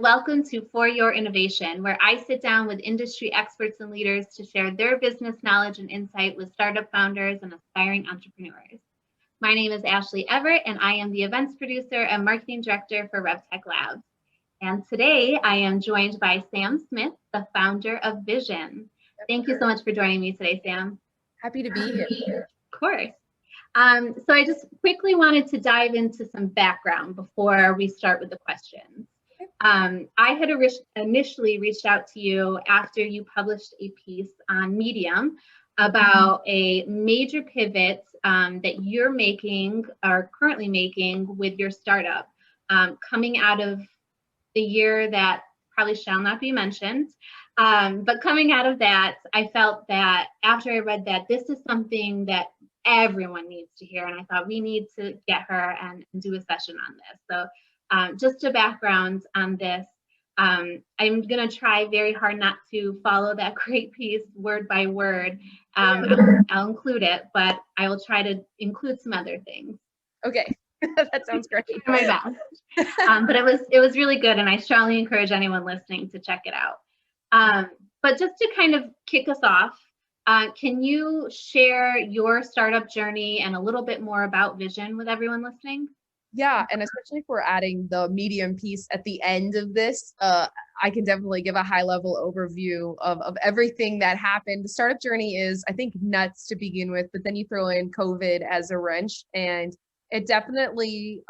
welcome to For Your Innovation, where I sit down with industry experts and leaders to share their business knowledge and insight with startup founders and aspiring entrepreneurs. My name is Ashley Everett, and I am the events producer and marketing director for RevTech Labs. And today I am joined by Sam Smith, the founder of Vishion. Thank you so much for joining me today, Sam. Happy to be here. Of course. So I just quickly wanted to dive into some background before we start with the questions. I had initially reached out to you after you published a piece on Medium about a major pivot that you're making or currently making with your startup, coming out of the year that probably shall not be mentioned. But coming out of that, I felt that after I read that, this is something that everyone needs to hear. And I thought we need to get her and do a session on this. So just a background on this. I'm going to try very hard not to follow that great piece word by word. I'll include it, but I will try to include some other things. Okay, that sounds great. My best. But it was really good, and I strongly encourage anyone listening to check it out. But just to kind of kick us off, can you share your startup journey and a little bit more about Vishion with everyone listening? Yeah, and especially if we're adding the Medium piece at the end of this, I can definitely give a high-level overview of everything that happened. The startup journey is, I think, nuts to begin with, but then you throw in COVID as a wrench, and it definitely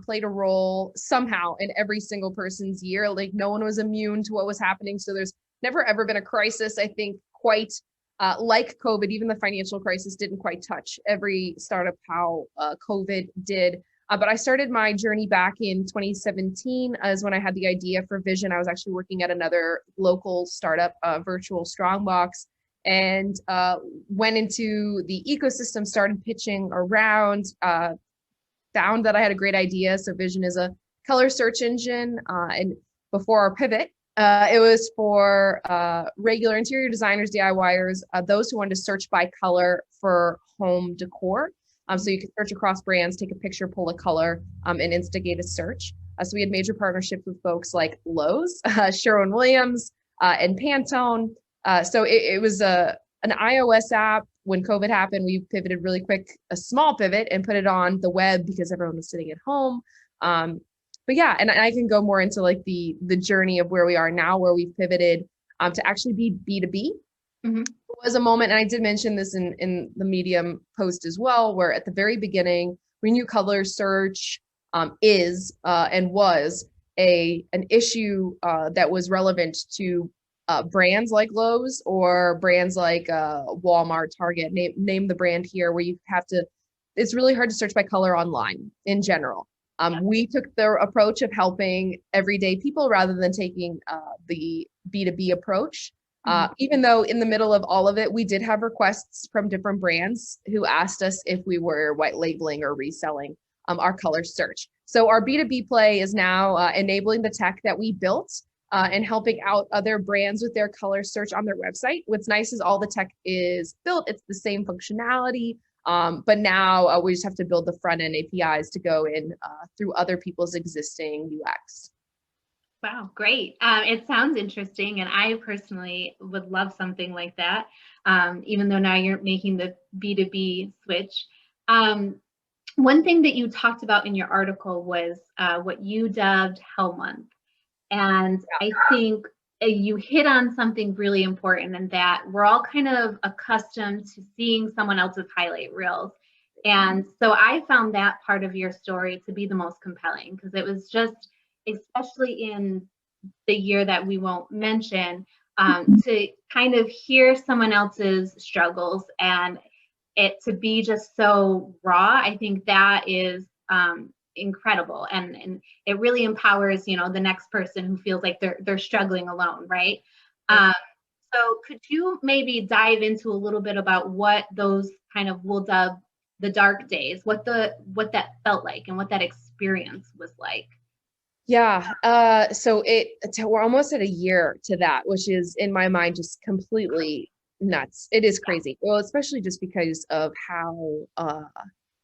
played a role somehow in every single person's year. Like, no one was immune to what was happening, so there's never ever been a crisis, I think, quite like COVID. Even the financial crisis didn't quite touch every startup how COVID did. But I started my journey back in 2017 as when I had the idea for Vishion. I was actually working at another local startup, Virtual Strongbox, and went into the ecosystem, started pitching around, found that I had a great idea. So Vishion is a color search engine. And before our pivot, it was for regular interior designers, DIYers, those who wanted to search by color for home decor. So you can search across brands, take a picture, pull a color, and instigate a search. So we had major partnerships with folks like Lowe's, Sherwin-Williams, and Pantone. So it was an iOS app. When COVID happened, we pivoted really quick, a small pivot, and put it on the web because everyone was sitting at home. But yeah, and I can go more into like the journey of where we are now, where we've pivoted to actually be B2B. Mm-hmm. There was a moment, and I did mention this in the Medium post as well, where at the very beginning, we knew color search is and was an issue that was relevant to brands like Lowe's or brands like Walmart, Target, name the brand here, where you have to, it's really hard to search by color online in general. We took the approach of helping everyday people rather than taking the B2B approach. Even though in the middle of all of it, we did have requests from different brands who asked us if we were white labeling or reselling our color search. So our B2B play is now enabling the tech that we built and helping out other brands with their color search on their website. What's nice is all the tech is built. It's the same functionality, but now we just have to build the front end APIs to go in through other people's existing UX. Wow, great. It sounds interesting, and I personally would love something like that, even though now you're making the B2B switch. One thing that you talked about in your article was what you dubbed Hell Month. And I think you hit on something really important, in that we're all kind of accustomed to seeing someone else's highlight reels. And so I found that part of your story to be the most compelling, because it was just, especially in the year that we won't mention, to kind of hear someone else's struggles and it to be just so raw. I think that is incredible, and it really empowers, the next person who feels like they're struggling alone, right? So could you maybe dive into a little bit about what those kind of, we'll dub the dark days, what that felt like and what that experience was like? Yeah. So we're almost at a year to that, which is in my mind just completely nuts. It is crazy. Well, especially just because of how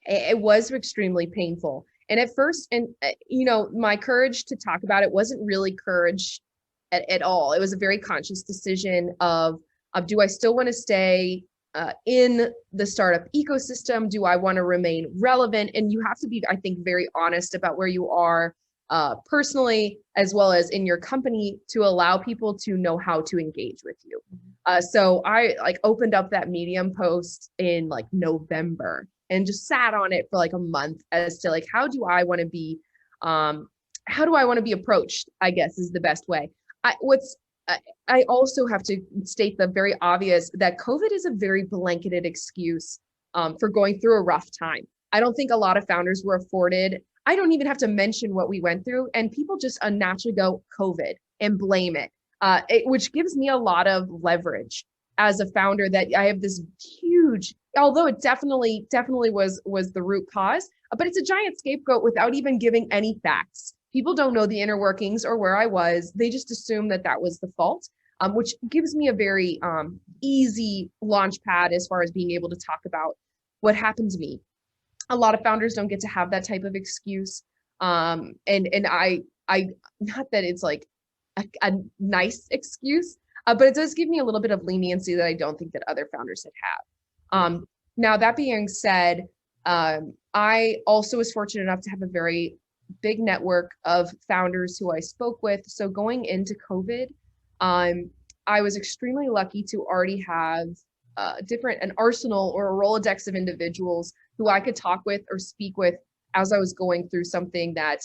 it was extremely painful. And at first, and you know, my courage to talk about it wasn't really courage at all. It was a very conscious decision of do I still want to stay in the startup ecosystem? Do I want to remain relevant? And you have to be, I think, very honest about where you are personally, as well as in your company, to allow people to know how to engage with you. So I like opened up that Medium post in like November and just sat on it for like a month as to like, how do I want to be, approached, I guess is the best way. I also have to state the very obvious that COVID is a very blanketed excuse for going through a rough time. I don't think a lot of founders were afforded. I don't even have to mention what we went through, and people just unnaturally go COVID and blame it, which gives me a lot of leverage as a founder that I have this huge, although it definitely was the root cause, but it's a giant scapegoat without even giving any facts. People don't know the inner workings or where I was. They just assume that was the fault, which gives me a very easy launch pad as far as being able to talk about what happened to me. A lot of founders don't get to have that type of excuse. And I not that it's like a nice excuse, but it does give me a little bit of leniency that I don't think that other founders have. Now, that being said, I also was fortunate enough to have a very big network of founders who I spoke with. So going into COVID, I was extremely lucky to already have an arsenal or a Rolodex of individuals who I could talk with or speak with as I was going through something that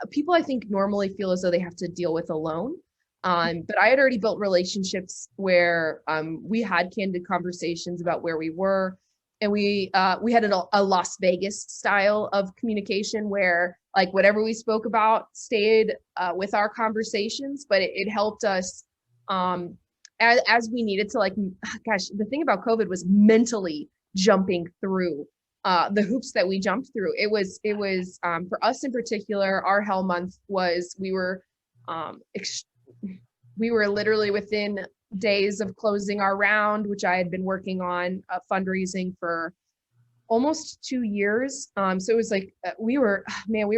people I think normally feel as though they have to deal with alone. But I had already built relationships where we had candid conversations about where we were. And we had a Las Vegas style of communication where like whatever we spoke about stayed with our conversations, but it helped us as we needed to, like, gosh, the thing about COVID was mentally jumping through the hoops that we jumped through. It was for us in particular, our hell month was we were literally within days of closing our round, which I had been working on fundraising for almost 2 years. So it was like we were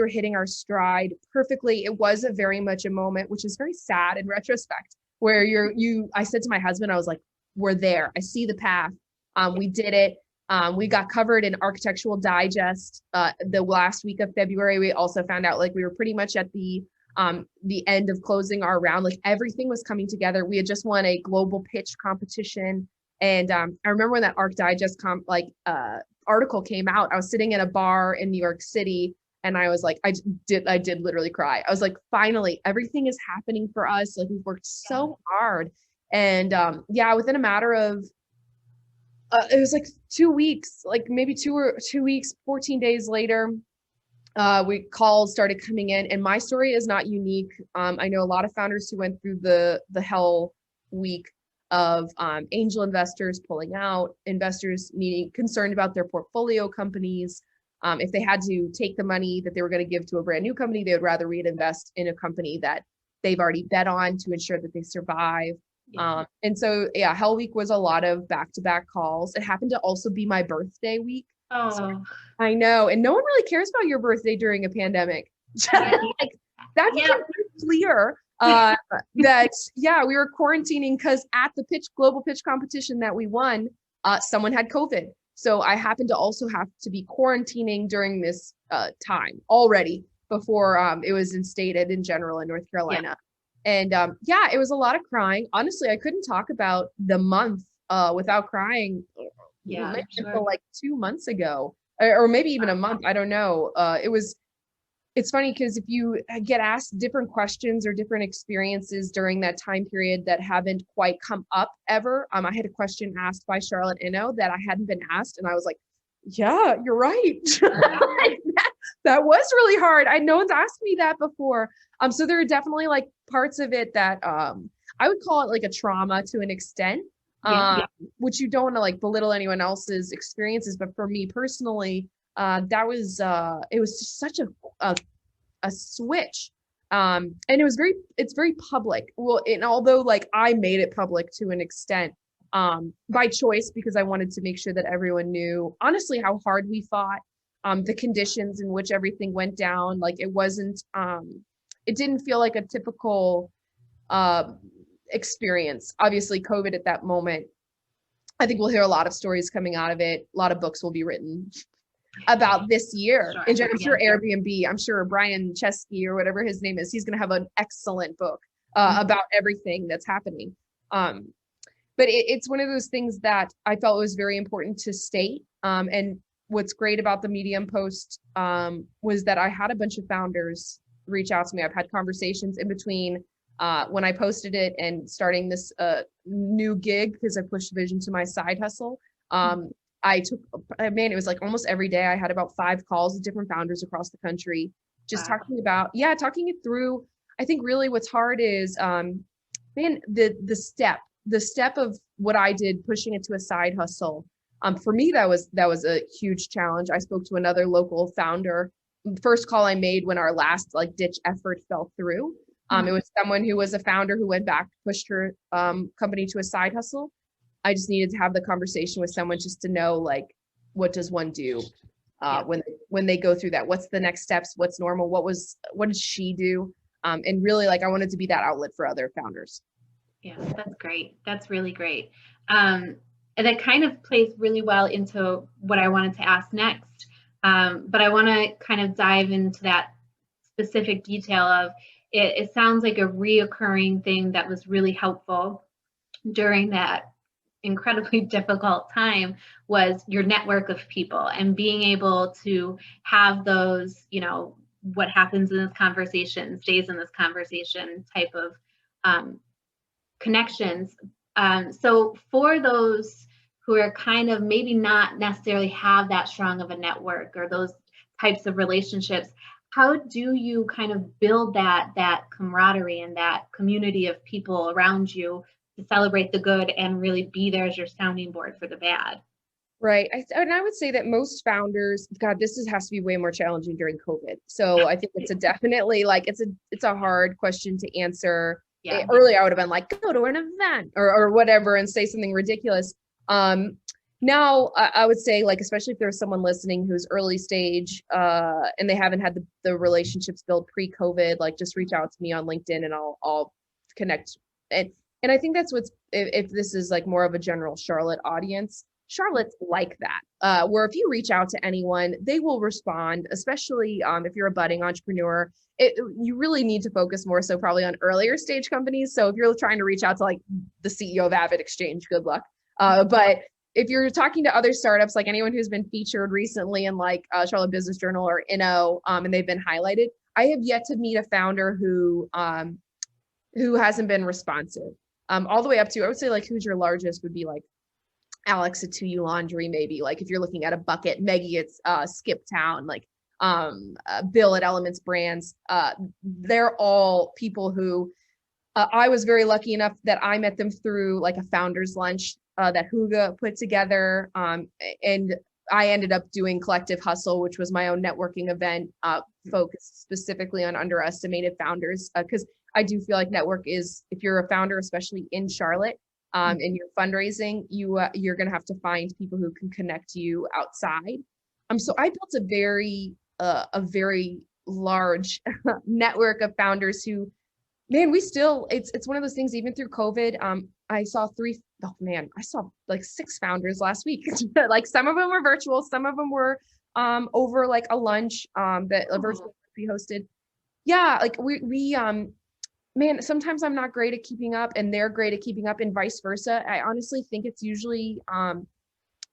hitting our stride perfectly. It was a very much a moment, which is very sad in retrospect, where I said to my husband, I was like, we're there. I see the path. We did it. We got covered in Architectural Digest the last week of February. We also found out like we were pretty much at the end of closing our round. Like everything was coming together. We had just won a global pitch competition. And I remember when that Arc Digest article came out, I was sitting in a bar in New York City and I was like, I did literally cry. I was like, finally, everything is happening for us. Like we've worked so hard. And within a matter of, it was like 2 weeks, like maybe 2 weeks, 14 days later, calls started coming in, and my story is not unique. I know a lot of founders who went through the hell week of angel investors pulling out, investors concerned about their portfolio companies. If they had to take the money that they were going to give to a brand new company, they would rather reinvest in a company that they've already bet on to ensure that they survive. And so, hell week was a lot of back-to-back calls. It happened to also be my birthday week. Oh, so, I know. And no one really cares about your birthday during a pandemic. Like, that's clear that, we were quarantining because at the global pitch competition that we won, someone had COVID. So I happened to also have to be quarantining during this time already before it was instated in general in North Carolina. Yeah. And it was a lot of crying. Honestly, I couldn't talk about the month without crying. Until like 2 months ago, or maybe even a month. I don't know. It's funny because if you get asked different questions or different experiences during that time period that haven't quite come up ever. I had a question asked by Charlotte Inno that I hadn't been asked, and I was like, yeah, you're right. That was really hard. No one's asked me that before. So there are definitely like parts of it that I would call it like a trauma to an extent, which you don't want to like belittle anyone else's experiences. But for me personally, it was just such a switch. And it's very public. Well, and although like I made it public to an extent, by choice, because I wanted to make sure that everyone knew honestly how hard we fought. the conditions in which everything went down. Like it wasn't, it didn't feel like a typical uh, experience. Obviously, COVID at that moment, I think we'll hear a lot of stories coming out of it. A lot of books will be written about this year. Sure. And I'm Yeah. sure Airbnb, I'm sure Brian Chesky or whatever his name is, he's going to have an excellent book about everything that's happening. But it's one of those things that I felt was very important to state. And what's great about the Medium post was that I had a bunch of founders reach out to me. I've had conversations in between when I posted it and starting this new gig, because I pushed Vision to my side hustle. I took, man, it was like almost every day I had about 5 calls with different founders across the country, just talking about, talking it through. I think really what's hard is, man, the step of what I did, pushing it to a side hustle. For me, that was a huge challenge. I spoke to another local founder. First call I made when our last like ditch effort fell through. It was someone who was a founder who went back, pushed her company to a side hustle. I just needed to have the conversation with someone just to know, like, what does one do when they go through that? What's the next steps? What's normal? What did she do? And really, like, I wanted to be that outlet for other founders. Yeah, that's great. That's really great. And that kind of plays really well into what I wanted to ask next. But I want to kind of dive into that specific detail of it. It sounds like a reoccurring thing that was really helpful during that incredibly difficult time was your network of people and being able to have those, what happens in this conversation stays in this conversation type of connections. So for those who are kind of maybe not necessarily have that strong of a network or those types of relationships, how do you kind of build that camaraderie and that community of people around you to celebrate the good and really be there as your sounding board for the bad? Right. And I would say that most founders, God, has to be way more challenging during COVID. So I think it's definitely like, it's a hard question to answer. Yeah. Earlier, I would have been like, go to an event or whatever and say something ridiculous. Now I would say, like, especially if there's someone listening who's early stage and they haven't had the relationships built pre-COVID, like, just reach out to me on LinkedIn and I'll connect. And I think that's if this is like more of a general Charlotte audience, Charlotte's like that, where if you reach out to anyone, they will respond, especially if you're a budding entrepreneur. You really need to focus more so probably on earlier stage companies. So if you're trying to reach out to like the CEO of Avid Exchange, good luck. But if you're talking to other startups, like anyone who's been featured recently in like Charlotte Business Journal or Inno, and they've been highlighted, I have yet to meet a founder who hasn't been responsive. All the way up to, I would say, like, who's your largest would be like Alex at 2U Laundry, maybe. Like if you're looking at a bucket, Maggie at Skip Town, like Bill at Elements Brands. They're all people who I was very lucky enough that I met them through like a founder's lunch that Huga put together. And I ended up doing Collective Hustle, which was my own networking event focused specifically on underestimated founders. Because I do feel like network is, if you're a founder, especially in Charlotte, and you're fundraising, you're going to have to find people who can connect you outside. So I built a very large network of founders who, man, it's one of those things, even through COVID, I saw like 6 founders last week. Like some of them were virtual, some of them were over like a lunch that a virtual we hosted. Yeah, like we man, sometimes I'm not great at keeping up and they're great at keeping up and vice versa. I honestly think it's usually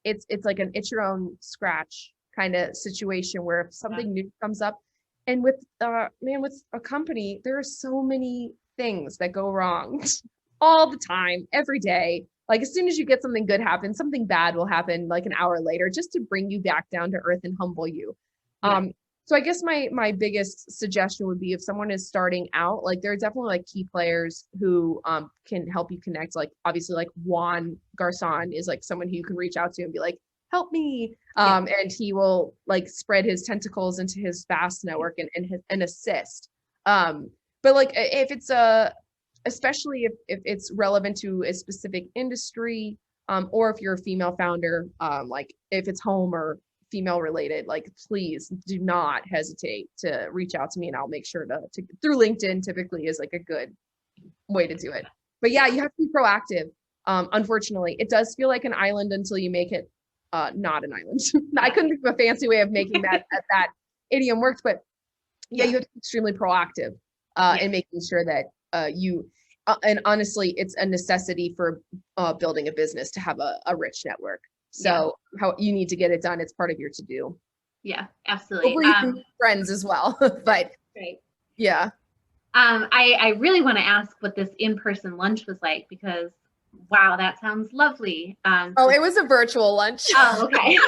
it's like an itch your own scratch kind of situation where if something new comes up, and with a company, there are so many things that go wrong all the time, every day. Like as soon as you get something good happen, something bad will happen like an hour later, just to bring you back down to earth and humble you. So I guess my biggest suggestion would be, if someone is starting out, like there are definitely like key players who can help you connect. Like obviously like Juan Garzon is like someone who you can reach out to and be like, help me. And he will like spread his tentacles into his vast network and assist. But like if it's especially if it's relevant to a specific industry, or if you're a female founder, like if it's home or female related, like please do not hesitate to reach out to me, and I'll make sure to through LinkedIn typically is like a good way to do it. But yeah, you have to be proactive. Unfortunately, it does feel like an island until you make it not an island. I couldn't think of a fancy way of making that idiom worked, but yeah, you have to be extremely proactive in making sure that you and honestly, it's a necessity for building a business to have a rich network. So how you need to get it done, it's part of your to-do. Yeah, absolutely. Hopefully you can make friends as well. But great. Yeah. I really want to ask what this in-person lunch was like, because wow, that sounds lovely. It was a virtual lunch. Oh, okay.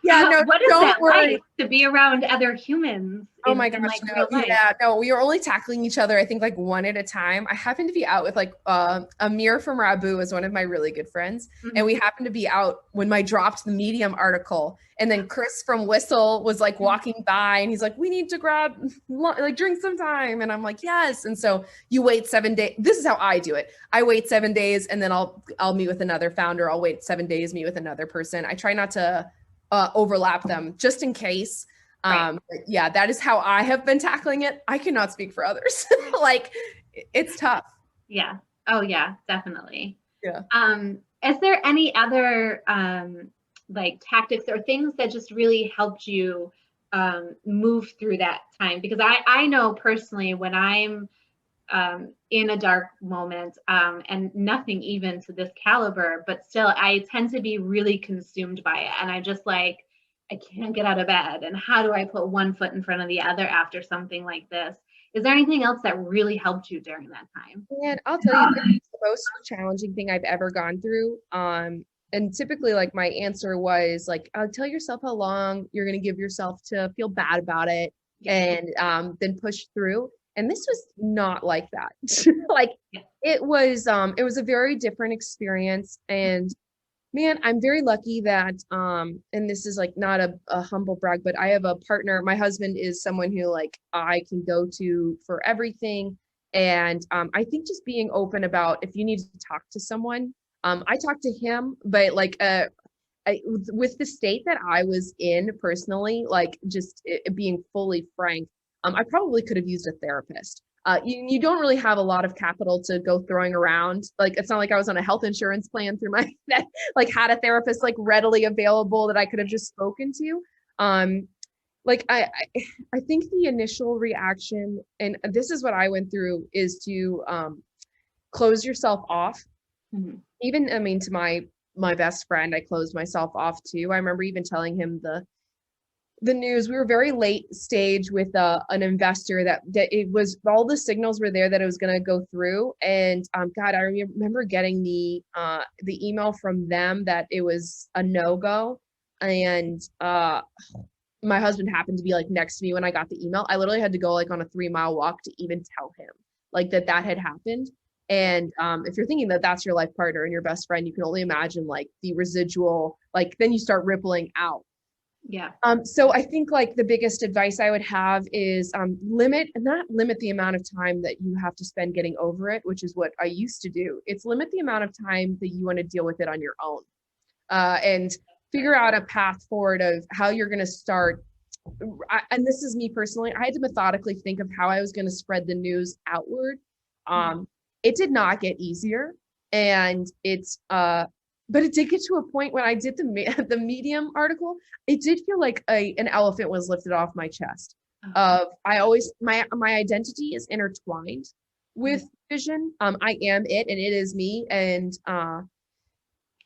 Yeah, no, what is don't that worry. like to be around other humans? Oh my gosh, no, yeah, no, we were only tackling each other, I think like one at a time. I happened to be out with like Amir from Rabu is one of my really good friends. Mm-hmm. And we happened to be out when I dropped the Medium article. And then Chris from Whistle was like walking by and he's like, we need to grab, like drink some time. And I'm like, yes. And so you wait 7 days. This is how I do it. I wait 7 days and then I'll meet with another founder. I'll wait 7 days, meet with another person. I try not to overlap them just in case. Right. But yeah, that is how I have been tackling it. I cannot speak for others. Like it's tough. Yeah. Oh yeah, definitely. Yeah. Is there any other like tactics or things that just really helped you move through that time? Because I know personally when I'm in a dark moment and nothing even to this caliber, but still I tend to be really consumed by it. And I just like, I can't get out of bed. And how do I put one foot in front of the other after something like this? Is there anything else that really helped you during that time? And I'll tell you, it's the most challenging thing I've ever gone through. And typically like my answer was like, tell yourself how long you're going to give yourself to feel bad about it and then push through. And this was not like that. Like it was a very different experience. And man, I'm very lucky that, and this is like not a humble brag, but I have a partner. My husband is someone who like I can go to for everything. And I think just being open about if you need to talk to someone, I talked to him, but like with the state that I was in personally, like just being fully frank, I probably could have used a therapist. You don't really have a lot of capital to go throwing around. Like, it's not like I was on a health insurance plan through my, that like had a therapist like readily available that I could have just spoken to. Like I think the initial reaction, and this is what I went through, is to close yourself off. Mm-hmm. Even, I mean, to my best friend, I closed myself off too. I remember even telling him the news. We were very late stage with an investor that it was, all the signals were there that it was going to go through. And God, I remember getting the email from them that it was a no-go. And my husband happened to be like next to me when I got the email. I literally had to go like on a 3-mile walk to even tell him like that had happened. And if you're thinking that that's your life partner and your best friend, you can only imagine like the residual, like then you start rippling out. Yeah. So I think like the biggest advice I would have is limit the amount of time that you have to spend getting over it, which is what I used to do. It's limit the amount of time that you want to deal with it on your own, and figure out a path forward of how you're going to start. And this is me personally. I had to methodically think of how I was going to spread the news outward. It did not get easier, and but it did get to a point when I did the Medium article, it did feel like an elephant was lifted off my chest. I always, my identity is intertwined with Vishion. I am it and it is me. And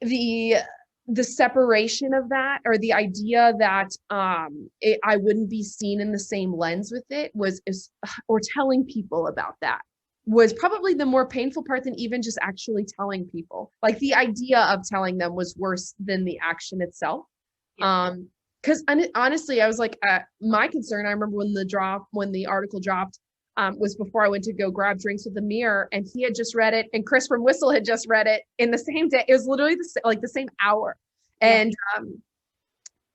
the separation of that, or the idea that I wouldn't be seen in the same lens with it or telling people about that, was probably the more painful part than even just actually telling people. Like the idea of telling them was worse than the action itself. Yeah. Because honestly, I was like, my concern, I remember when the article dropped, was before I went to go grab drinks with Amir, and he had just read it, and Chris from Whistle had just read it in the same day. It was literally the same hour. And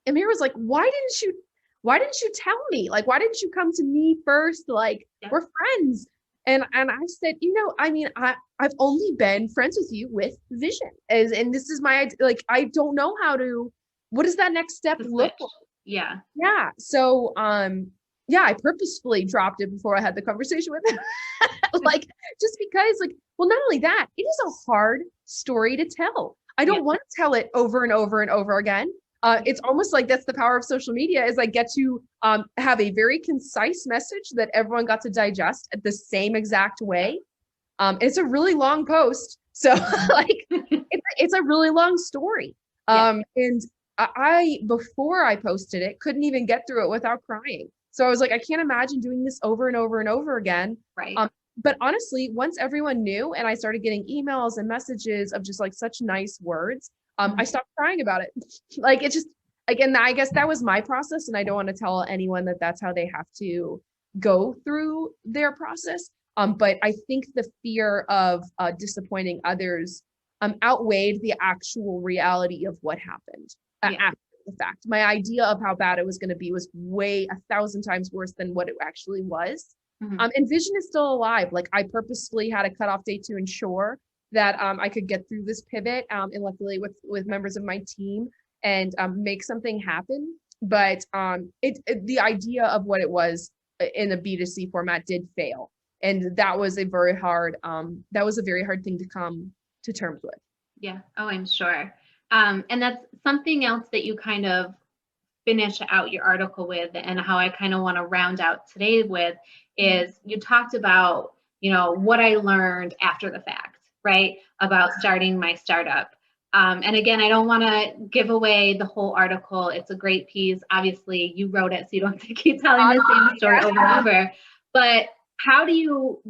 Amir was like, why didn't you tell me? Like, why didn't you come to me first? Like, we're friends. And I said, I mean, I've only been friends with you with Vishion, and this is my, like, I don't know how to what does that next step The look switch. like? Yeah. Yeah. So, yeah, I purposefully dropped it before I had the conversation with him. Like, just because, like, well, not only that, it is a hard story to tell. I Yeah. don't want to tell it over and over and over again. It's almost like that's the power of social media, is I get to have a very concise message that everyone got to digest at the same exact way. It's a really long post. So like it's a really long story. Yeah. And I, before I posted it, couldn't even get through it without crying. So I was like, I can't imagine doing this over and over and over again. Right. But honestly, once everyone knew and I started getting emails and messages of just like such nice words, I stopped crying about it. Like, it just, again, I guess that was my process. And I don't want to tell anyone that that's how they have to go through their process. But I think the fear of disappointing others outweighed the actual reality of what happened after the fact. My idea of how bad it was going to be was way 1,000 times worse than what it actually was. And Vision is still alive. Like, I purposefully had a cutoff date to ensure that I could get through this pivot, and luckily with members of my team, and make something happen. But the idea of what it was in a B2C format did fail. And that was a very hard thing to come to terms with. Yeah. Oh, I'm sure. And that's something else that you kind of finish out your article with, and how I kind of want to round out today with, is you talked about, what I learned after the fact, right? About starting my startup. And again, I don't want to give away the whole article. It's a great piece. Obviously, you wrote it, so you don't have to keep telling the same story over and over. But how do you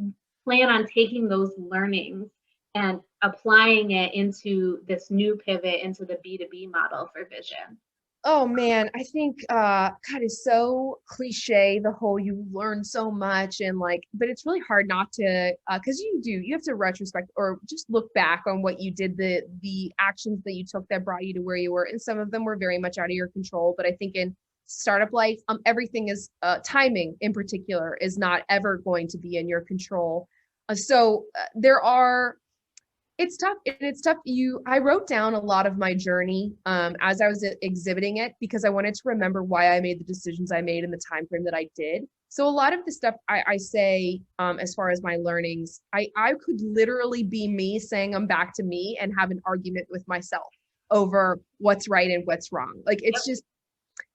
plan on taking those learnings and applying it into this new pivot into the B2B model for Vishion? Oh man, I think God, it's so cliche, the whole you learn so much, and like, but it's really hard not to, because you have to retrospect or just look back on what you did, the actions that you took that brought you to where you were, and some of them were very much out of your control. But I think in startup life, everything is timing in particular is not ever going to be in your control. So there are. It's tough. I wrote down a lot of my journey as I was exhibiting it, because I wanted to remember why I made the decisions I made in the time frame that I did. So a lot of the stuff I say, as far as my learnings, I could literally be me saying I'm back to me and have an argument with myself over what's right and what's wrong. Like, it's just,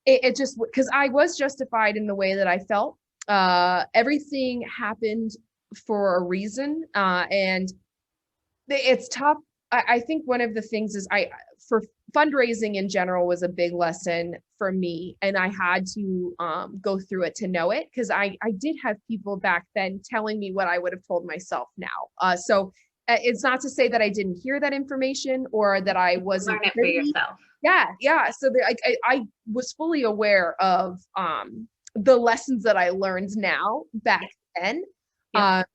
it just, because I was justified in the way that I felt. Everything happened for a reason, and it's tough. I think one of the things is for fundraising in general was a big lesson for me, and I had to go through it to know it, because I did have people back then telling me what I would have told myself now. So it's not to say that I didn't hear that information or that I wasn't. Learn it for yourself. Yeah. So I was fully aware of the lessons that I learned now back then. Yep.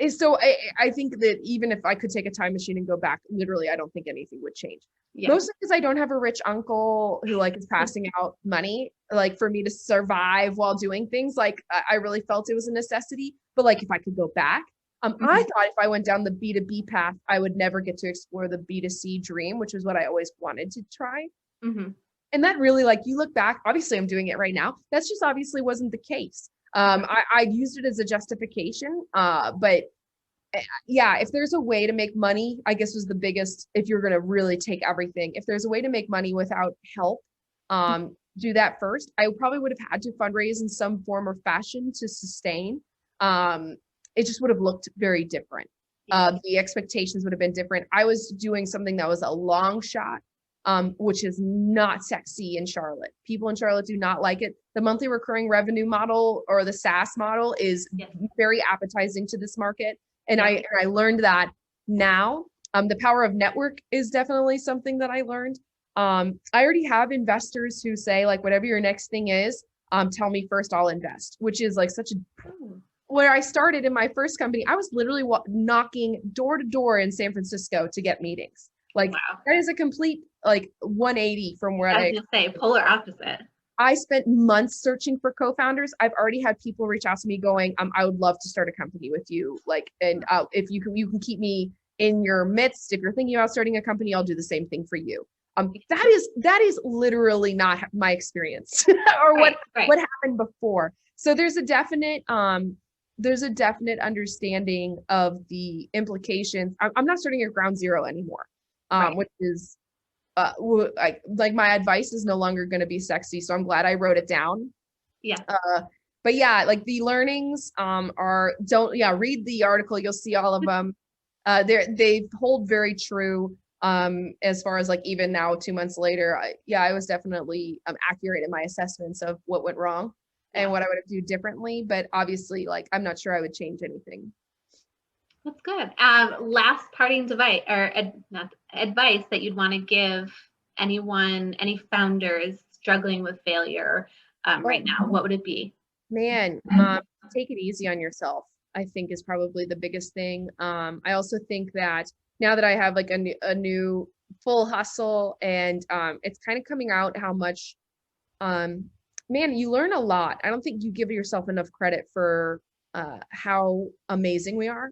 So I think that even if I could take a time machine and go back, literally, I don't think anything would change. Yeah. Mostly because I don't have a rich uncle who like is passing out money, like, for me to survive while doing things. Like, I really felt it was a necessity. But like, if I could go back, I thought if I went down the B2B path, I would never get to explore the B2C dream, which is what I always wanted to try. And that really, like, you look back, obviously I'm doing it right now. That's just obviously wasn't the case. I used it as a justification, but yeah, if there's a way to make money, I guess was the biggest, if you're going to really take everything, if there's a way to make money without help, do that first. I probably would have had to fundraise in some form or fashion to sustain. It just would have looked very different. The expectations would have been different. I was doing something that was a long shot, which is not sexy in Charlotte. People in Charlotte do not like it. The monthly recurring revenue model, or the SaaS model, is very appetizing to this market. And I learned that now. The power of network is definitely something that I learned. I already have investors who say, like, whatever your next thing is, tell me first, I'll invest, which is like such a, where I started in my first company, I was literally knocking door to door in San Francisco to get meetings. Like, wow. That is a complete, like, 180 from where I was gonna say, polar opposite. I spent months searching for co-founders. I've already had people reach out to me going, I would love to start a company with you. Like, and if you can keep me in your midst. If you're thinking about starting a company, I'll do the same thing for you. That is literally not my experience or Right. what happened before. So there's a definite understanding of the implications. I'm not starting at ground zero anymore, Right. which is like my advice is no longer going to be sexy. So I'm glad I wrote it down. Yeah. But yeah, like the learnings are don't yeah read the article. You'll see all of them. They hold very true. As far as like even now 2 months later, I was definitely accurate in my assessments of what went wrong and Yeah. what I would have do differently. But obviously, like I'm not sure I would change anything. That's good. Last parting device or not advice that you'd want to give anyone, any founders struggling with failure Oh right now, what would it be? man, take it easy on yourself. I think is probably the biggest thing. I also think that now that I have like a new full hustle and it's kind of coming out how much um man, you learn a lot. I don't think you give yourself enough credit for how amazing we are.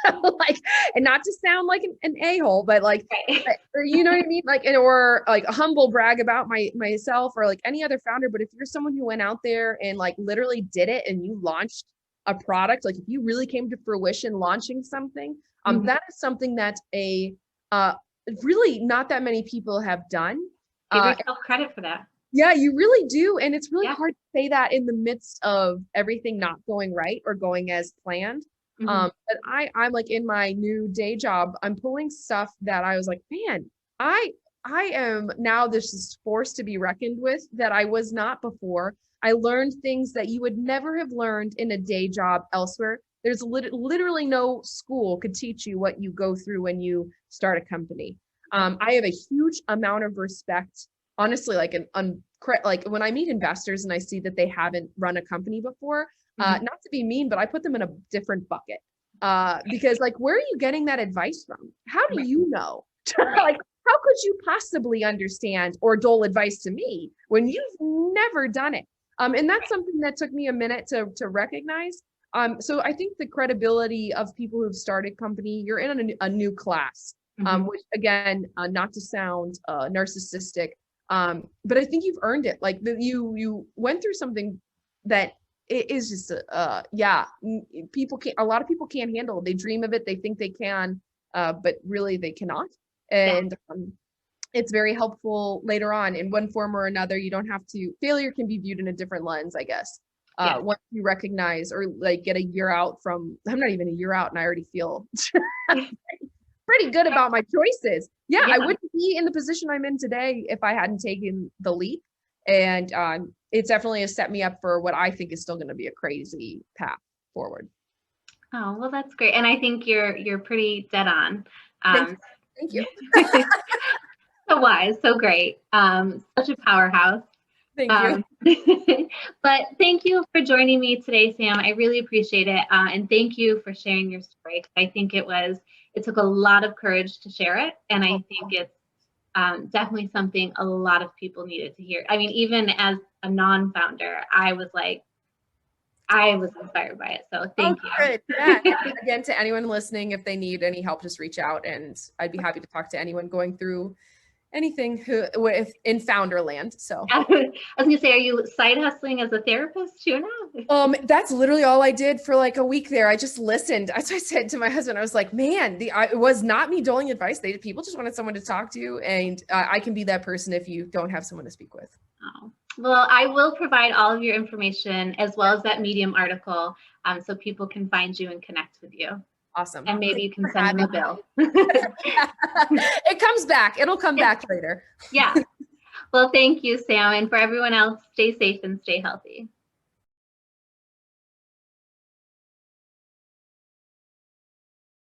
Like, and not to sound like an a-hole, but like Right. or you know what I mean? Like, or like a humble brag about myself or like any other founder. But if you're someone who went out there and like literally did it and you launched a product, like if you really came to fruition launching something, Mhm. that is something that a really not that many people have done. Give Uh, yourself credit for that. yeah, you really do. And it's really Yeah. hard to say that in the midst of everything not going right or going as planned. Hmm. But I'm like in my new day job, I'm pulling stuff that I was like, man, I I am now this is force to be reckoned with that I was not before. I learned things that you would never have learned in a day job elsewhere. There's literally no school could teach you what you go through when you start a company. I have a huge amount of respect honestly like like when I meet investors and I see that they haven't run a company before, Hmm. not to be mean, but I put them in a different bucket. Because like where are you getting that advice from? How do Right. you know? Right. Like how could you possibly understand or dole advice to me when you've never done it? And that's something that took me a minute to recognize. So I think the credibility of people who've started company, you're in a new class, Hmm. which again, not to sound narcissistic, but I think you've earned it. Like you went through something that it is just yeah, people can't a lot of people can't handle. They dream of it, they think they can, but really they cannot. Yeah. And it's very helpful later on in one form or another. You don't have to failure can be viewed in a different lens, I guess. Yeah. Once you recognize or like get a year out from I'm not even a year out and I already feel pretty good about my choices. Yeah, I Yeah. wouldn't be in the position I'm in today if I hadn't taken the leap. And it definitely has set me up for what I think is still going to be a crazy path forward. Oh, well, that's great. And I think you're pretty dead on. Thank Um, you. Thank you. so wise, so great. Such a powerhouse. Thank you. Um, but thank you for joining me today, Sam. I really appreciate it. And thank you for sharing your story. I think it took a lot of courage to share it. And I think it's definitely something a lot of people needed to hear. I mean, even as a non-founder, I was inspired by it. So Oh, thank good. Yeah. you. Again, to anyone listening, if they need any help, just reach out and I'd be happy to talk to anyone going through anything who if in founder land. So I was gonna say, are you side hustling as a therapist too now? that's literally all I did for like a week there. I just listened. As I said to my husband, I was like, man, it was not me doling advice. People just wanted someone to talk to. And I can be that person if you don't have someone to speak with. Oh. Well, I will provide all of your information as well as that Medium article, so people can find you and connect with you. Awesome. And maybe Thank you can for send them a having bill. me. It comes back. It'll come back later. Yeah. Well, thank you, Sam. And for everyone else, stay safe and stay healthy.